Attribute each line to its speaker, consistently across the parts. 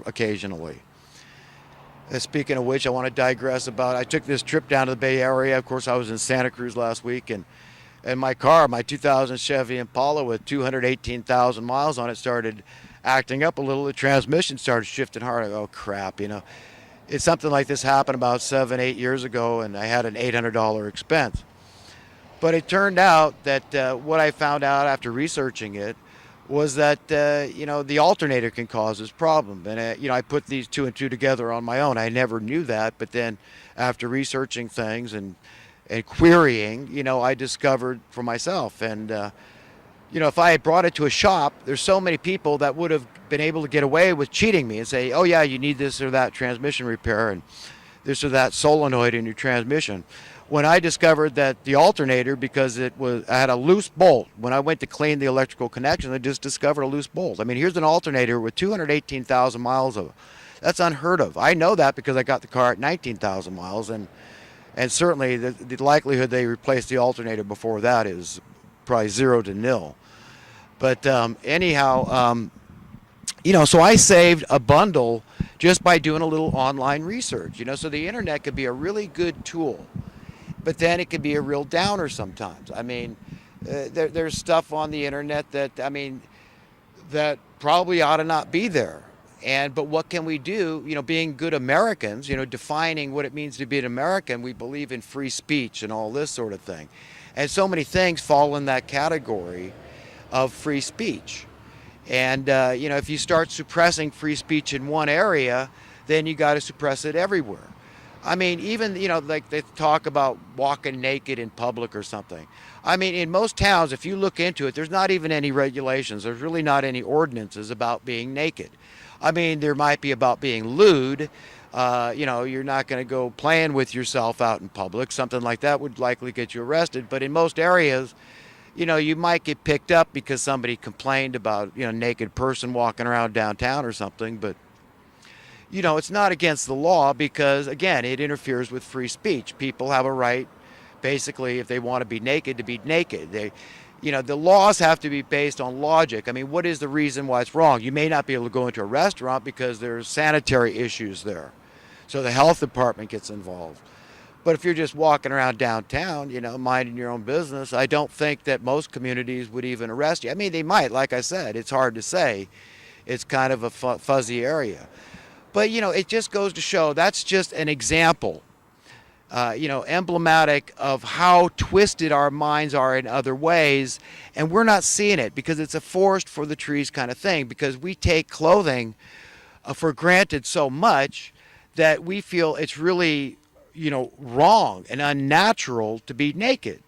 Speaker 1: occasionally. Speaking of which, I want to digress about, I took this trip down to the Bay Area. Of course, I was in Santa Cruz last week, and my car, my 2000 Chevy Impala with 218,000 miles on it, started acting up a little. The transmission started shifting hard. I go, oh, crap, It's something like this happened about 7, 8 years ago, and I had an $800 expense. But it turned out that what I found out after researching it was that, the alternator can cause this problem. And, I put these two and two together on my own. I never knew that, but then after researching things and querying, I discovered for myself. And, if I had brought it to a shop, there's so many people that would have been able to get away with cheating me and say, oh, yeah, you need this or that transmission repair and this or that solenoid in your transmission. When I discovered that the alternator, because I had a loose bolt. When I went to clean the electrical connection, I just discovered a loose bolt. I mean, here's an alternator with 218,000 miles of it. That's unheard of. I know that because I got the car at 19,000 miles, and certainly the likelihood they replaced the alternator before that is probably 0 to nil. But anyhow, so I saved a bundle just by doing a little online research. So the internet could be a really good tool. But then it can be a real downer sometimes. I mean, there's stuff on the internet that probably ought to not be there. But what can we do? Being good Americans, defining what it means to be an American, we believe in free speech and all this sort of thing. And so many things fall in that category of free speech. And, if you start suppressing free speech in one area, then you got to suppress it everywhere. I mean, even, like they talk about walking naked in public or something. I mean, in most towns, if you look into it, there's not even any regulations. There's really not any ordinances about being naked. I mean, there might be about being lewd. You're not going to go playing with yourself out in public. Something like that would likely get you arrested. But in most areas, you might get picked up because somebody complained about, a naked person walking around downtown or something. But it's not against the law because, again, it interferes with free speech. People have a right, basically, if they want to be naked, to be naked. The laws have to be based on logic. I mean, what is the reason why it's wrong? You may not be able to go into a restaurant because there's sanitary issues there. So the health department gets involved. But if you're just walking around downtown, minding your own business, I don't think that most communities would even arrest you. I mean, they might. Like I said, it's hard to say. It's kind of a fuzzy area. But, it just goes to show that's just an example, emblematic of how twisted our minds are in other ways. And we're not seeing it because it's a forest for the trees kind of thing, because we take clothing for granted so much that we feel it's really, wrong and unnatural to be naked.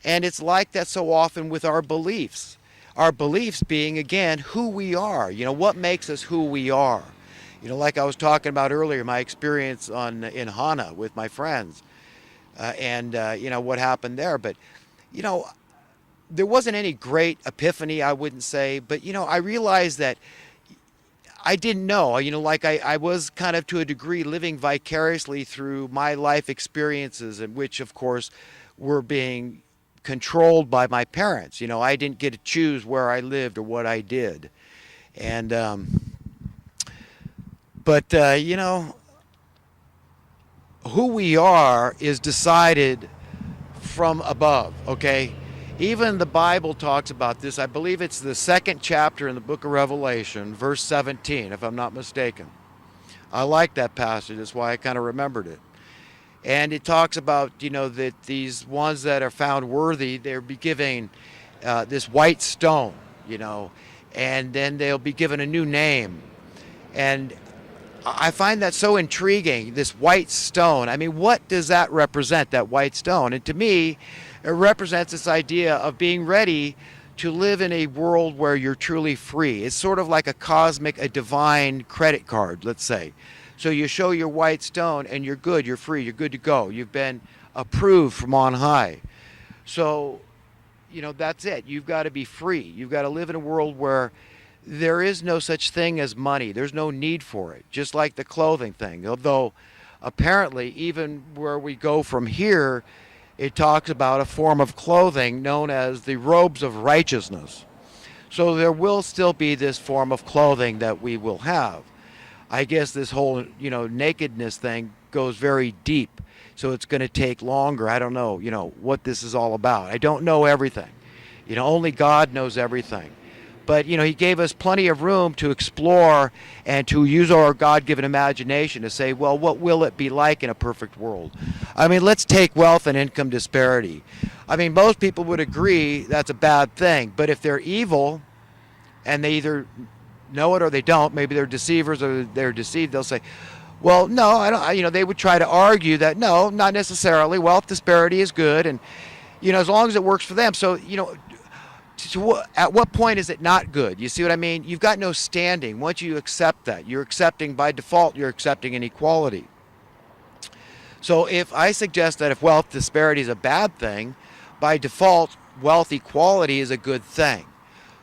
Speaker 1: And it's like that so often with our beliefs. Our beliefs being, again, who we are, what makes us who we are. Like I was talking about earlier, my experience in Hana with my friends and what happened there. But, there wasn't any great epiphany, I wouldn't say. But, I realized that I didn't know, like I was kind of to a degree living vicariously through my life experiences, in which, of course, were being controlled by my parents. I didn't get to choose where I lived or what I did. And, But, who we are is decided from above, okay? Even the Bible talks about this. I believe it's the 2nd chapter in the book of Revelation, verse 17, if I'm not mistaken. I like that passage. That's why I kind of remembered it. And it talks about, that these ones that are found worthy, they'll be given this white stone, and then they'll be given a new name. And I find that so intriguing, this white stone. I mean, what does that represent, that white stone? And to me, it represents this idea of being ready to live in a world where you're truly free. It's sort of like a divine credit card, let's say. So you show your white stone and you're good, you're free, you're good to go. You've been approved from on high. So, that's it. You've got to be free. You've got to live in a world where there is no such thing as money. There's no need for it, just like the clothing thing. Although apparently even where we go from here, it talks about a form of clothing known as the robes of righteousness. So there will still be this form of clothing that we will have. I guess this whole, nakedness thing goes very deep. So it's going to take longer. I don't know, what this is all about. I don't know everything. Only God knows everything. But, he gave us plenty of room to explore and to use our God-given imagination to say, well, what will it be like in a perfect world? I mean, let's take wealth and income disparity. I mean, most people would agree that's a bad thing. But if they're evil and they either know it or they don't, maybe they're deceivers or they're deceived, they'll say, well, no, I don't. They would try to argue that, no, not necessarily. Wealth disparity is good. And, as long as it works for them. So, at what point is it not good? You see what I mean? You've got no standing. Once you accept that, you're accepting by default, you're accepting inequality. So if I suggest that if wealth disparity is a bad thing, by default, wealth equality is a good thing.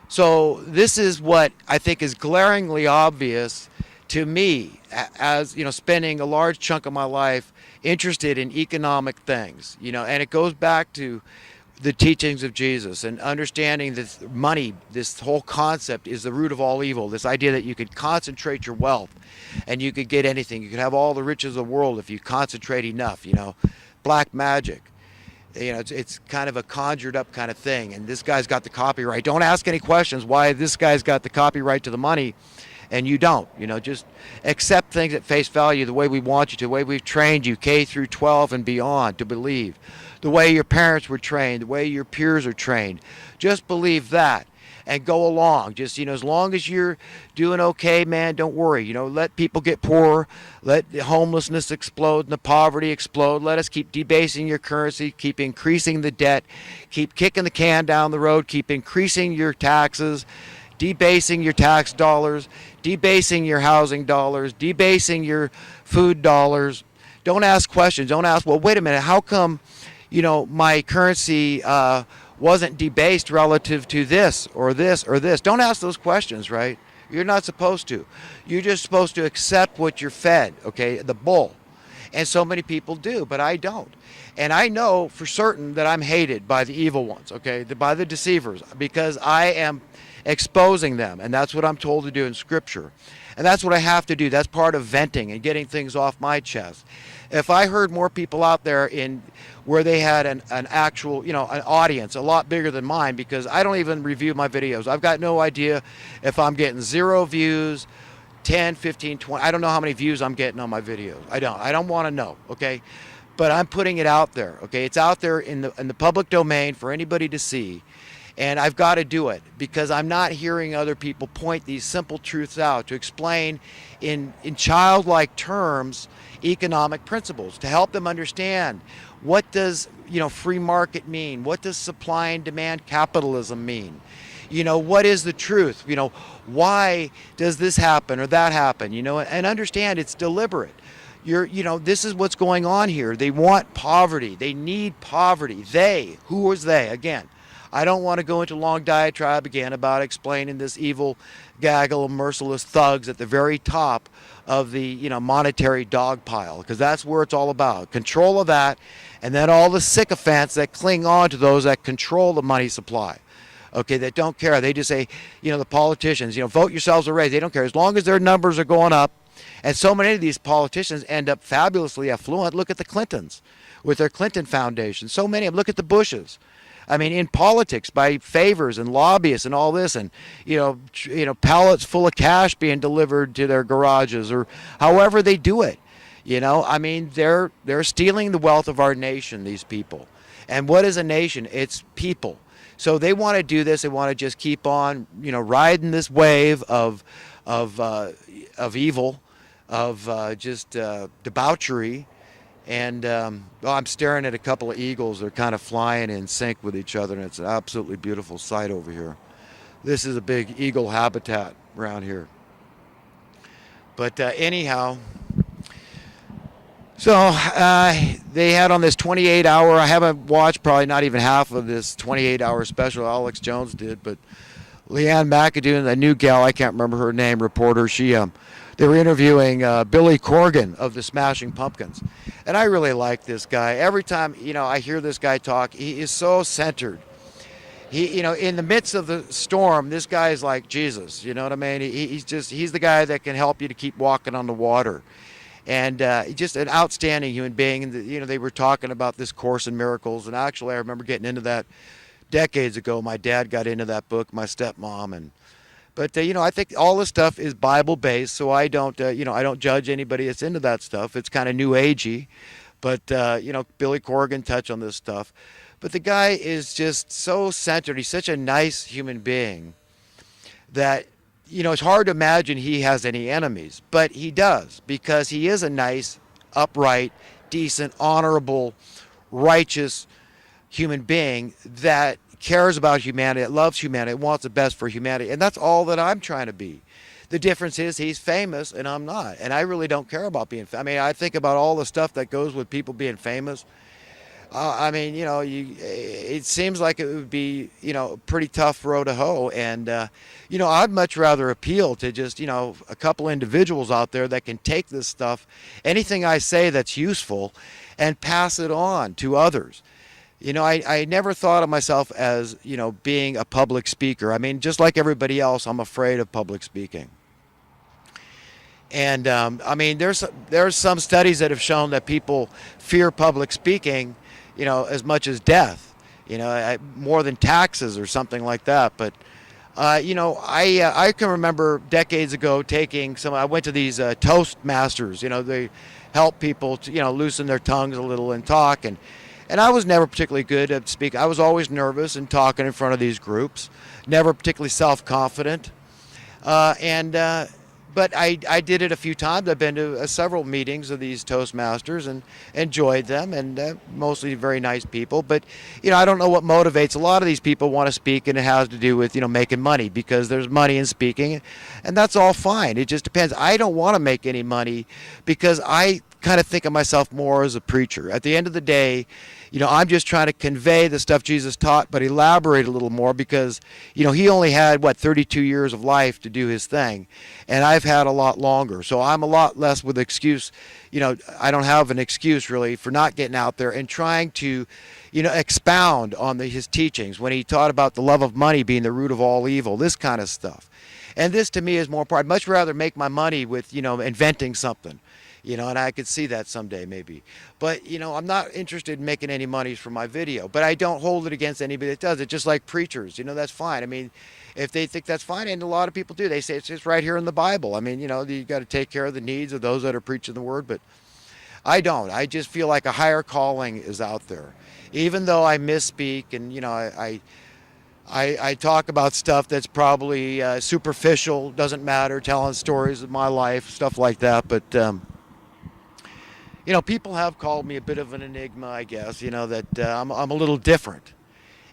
Speaker 1: So this is what I think is glaringly obvious to me as, spending a large chunk of my life interested in economic things, and it goes back to the teachings of Jesus and understanding that money, this whole concept, is the root of all evil. This idea that you could concentrate your wealth and you could get anything. You could have all the riches of the world if you concentrate enough, black magic. It's kind of a conjured up kind of thing. And this guy's got the copyright. Don't ask any questions why this guy's got the copyright to the money and you don't. Just accept things at face value the way we want you to, the way we've trained you K through 12 and beyond to believe. The way your parents were trained, the way your peers are trained. Just believe that and go along. Just, as long as you're doing okay, man, don't worry. Let people get poorer. Let the homelessness explode and the poverty explode. Let us keep debasing your currency, keep increasing the debt, keep kicking the can down the road, keep increasing your taxes, debasing your tax dollars, debasing your housing dollars, debasing your food dollars. Don't ask questions. Don't ask, well, wait a minute, how come my currency wasn't debased relative to this or this or this? Don't ask those questions, right? You're not supposed to. You're just supposed to accept what you're fed, okay, the bull. And so many people do, but I don't. And I know for certain that I'm hated by the evil ones, okay, by the deceivers, because I am exposing them. And that's what I'm told to do in Scripture. And that's what I have to do. That's part of venting and getting things off my chest. If I heard more people out there in where they had an actual, an audience a lot bigger than mine, because I don't even review my videos. I've got no idea if I'm getting 0 views, 10, 15, 20. I don't know how many views I'm getting on my videos. I don't want to know, okay? But I'm putting it out there, okay? It's out there in the public domain for anybody to see. And I've got to do it because I'm not hearing other people point these simple truths out to explain in childlike terms economic principles, to help them understand what does free market mean, what does supply and demand capitalism mean, what is the truth, why does this happen or that happen, and understand it's deliberate. This is what's going on here. They want poverty. They need poverty. Who is they? Again, I don't want to go into long diatribe again about explaining this evil gaggle of merciless thugs at the very top of the monetary dog pile, because that's where it's all about. Control of that, and then all the sycophants that cling on to those that control the money supply. Okay, that don't care. They just say, the politicians, vote yourselves a raise. They don't care. As long as their numbers are going up, and so many of these politicians end up fabulously affluent. Look at the Clintons with their Clinton Foundation. So many of them. Look at the Bushes. I mean, in politics, by favors and lobbyists and all this, and pallets full of cash being delivered to their garages, or however they do it. I mean, they're stealing the wealth of our nation. These people, and what is a nation? It's people. So they want to do this. They want to just keep on, riding this wave of evil, of just debauchery. And I'm staring at a couple of eagles. They're kind of flying in sync with each other, and it's an absolutely beautiful sight over here. This is a big eagle habitat around here. But anyhow, so they had on this 28-hour, I haven't watched probably not even half of this 28-hour special Alex Jones did, but Leanne McAdoo, the new gal, I can't remember her name, reporter, they were interviewing Billy Corgan of the Smashing Pumpkins. And I really like this guy. Every time, I hear this guy talk, he is so centered. In the midst of the storm, this guy is like Jesus. You know what I mean? He's the guy that can help you to keep walking on the water. And just an outstanding human being. And they were talking about this Course in Miracles, and actually, I remember getting into that decades ago. My dad got into that book, my stepmom, but I think all this stuff is Bible based, so I don't I don't judge anybody that's into that stuff. It's kind of new agey, but Billy Corgan touched on this stuff. But the guy is just so centered. He's such a nice human being that it's hard to imagine he has any enemies, but he does, because he is a nice, upright, decent, honorable, righteous human being that cares about humanity, that loves humanity, wants the best for humanity. And that's all that I'm trying to be. The difference is he's famous and I'm not. And I really don't care about being famous. I mean, I think about all the stuff that goes with people being famous. It seems like it would be, a pretty tough row to hoe. And, I'd much rather appeal to just, a couple individuals out there that can take this stuff, anything I say that's useful, and pass it on to others. I never thought of myself as, being a public speaker. I mean, just like everybody else, I'm afraid of public speaking. And, there's some studies that have shown that people fear public speaking, as much as death, more than taxes or something like that. But, I can remember decades ago I went to these Toastmasters, they help people to, loosen their tongues a little and talk. And I was never particularly good at speaking. I was always nervous and talking in front of these groups, never particularly self-confident. But I did it a few times. I've been to several meetings of these Toastmasters and enjoyed them, and mostly very nice people. But, I don't know what motivates. A lot of these people want to speak, and it has to do with, making money, because there's money in speaking, and that's all fine. It just depends. I don't want to make any money because I kind of think of myself more as a preacher. At the end of the day, I'm just trying to convey the stuff Jesus taught, but elaborate a little more, because, he only had, 32 years of life to do his thing, and I've had a lot longer. So I'm a lot less with excuse. I don't have an excuse really for not getting out there and trying to, expound on his teachings when he taught about the love of money being the root of all evil, this kind of stuff. And this to me is more important. I'd much rather make my money with, inventing something. And I could see that someday maybe. But, I'm not interested in making any money from my video. But I don't hold it against anybody that does it, just like preachers. That's fine. I mean, if they think that's fine, and a lot of people do, they say it's just right here in the Bible. I mean, you got to take care of the needs of those that are preaching the word. But I don't. I just feel like a higher calling is out there. Even though I misspeak and, I talk about stuff that's probably superficial, doesn't matter, telling stories of my life, stuff like that. But, people have called me a bit of an enigma, I guess, that I'm a little different.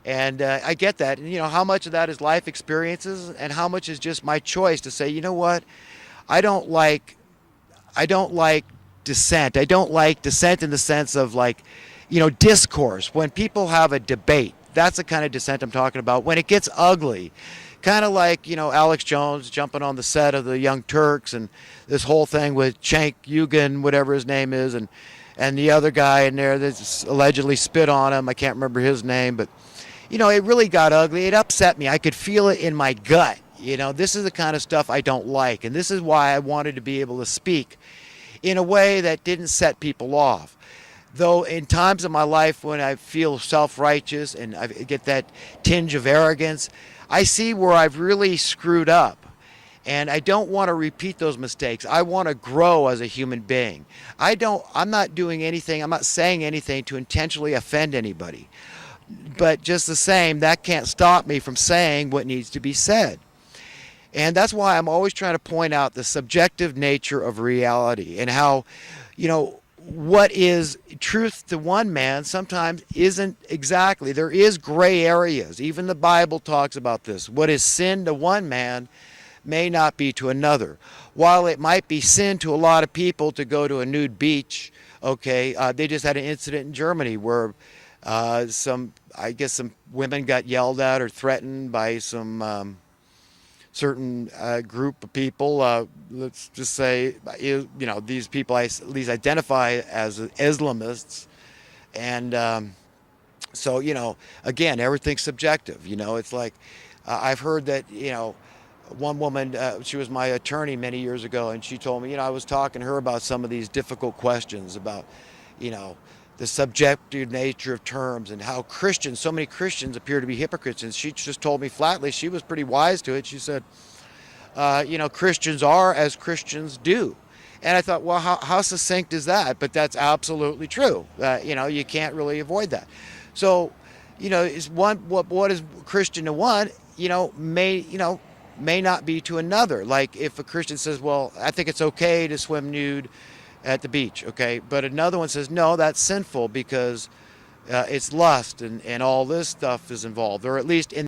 Speaker 1: And I get that. And, how much of that is life experiences and how much is just my choice to say, you know what, I don't like dissent. I don't like dissent in the sense of discourse. When people have a debate, that's the kind of dissent I'm talking about. When it gets ugly, kind of like, Alex Jones jumping on the set of the Young Turks and this whole thing with Cenk Uygun, whatever his name is, and the other guy in there that's allegedly spit on him. I can't remember his name, but, it really got ugly. It upset me. I could feel it in my gut. This is the kind of stuff I don't like, and this is why I wanted to be able to speak in a way that didn't set people off. Though in times of my life when I feel self-righteous and I get that tinge of arrogance, I see where I've really screwed up. And I don't want to repeat those mistakes. I want to grow as a human being. I'm not doing anything, I'm not saying anything to intentionally offend anybody. But just the same, that can't stop me from saying what needs to be said. And that's why I'm always trying to point out the subjective nature of reality and how, what is truth to one man sometimes isn't exactly. There is gray areas. Even the Bible talks about this. What is sin to one man may not be to another. While it might be sin to a lot of people to go to a nude beach, they just had an incident in Germany where some women got yelled at or threatened by some certain group of people. Let's just say, these people at least identify as Islamists, and So, again, everything's subjective. It's like I've heard that, one woman, she was my attorney many years ago, and she told me, I was talking to her about some of these difficult questions about, you know, the subjective nature of terms and how Christians, so many Christians appear to be hypocrites. And she just told me flatly, she was pretty wise to it. She said, Christians are as Christians do. And I thought, well, how succinct is that? But that's absolutely true. You can't really avoid that. So, is what is Christian to one, may not be to another. Like if a Christian says, well, I think it's okay to swim nude at the beach, okay, but another one says, no, that's sinful because it's lust and all this stuff is involved, or at least in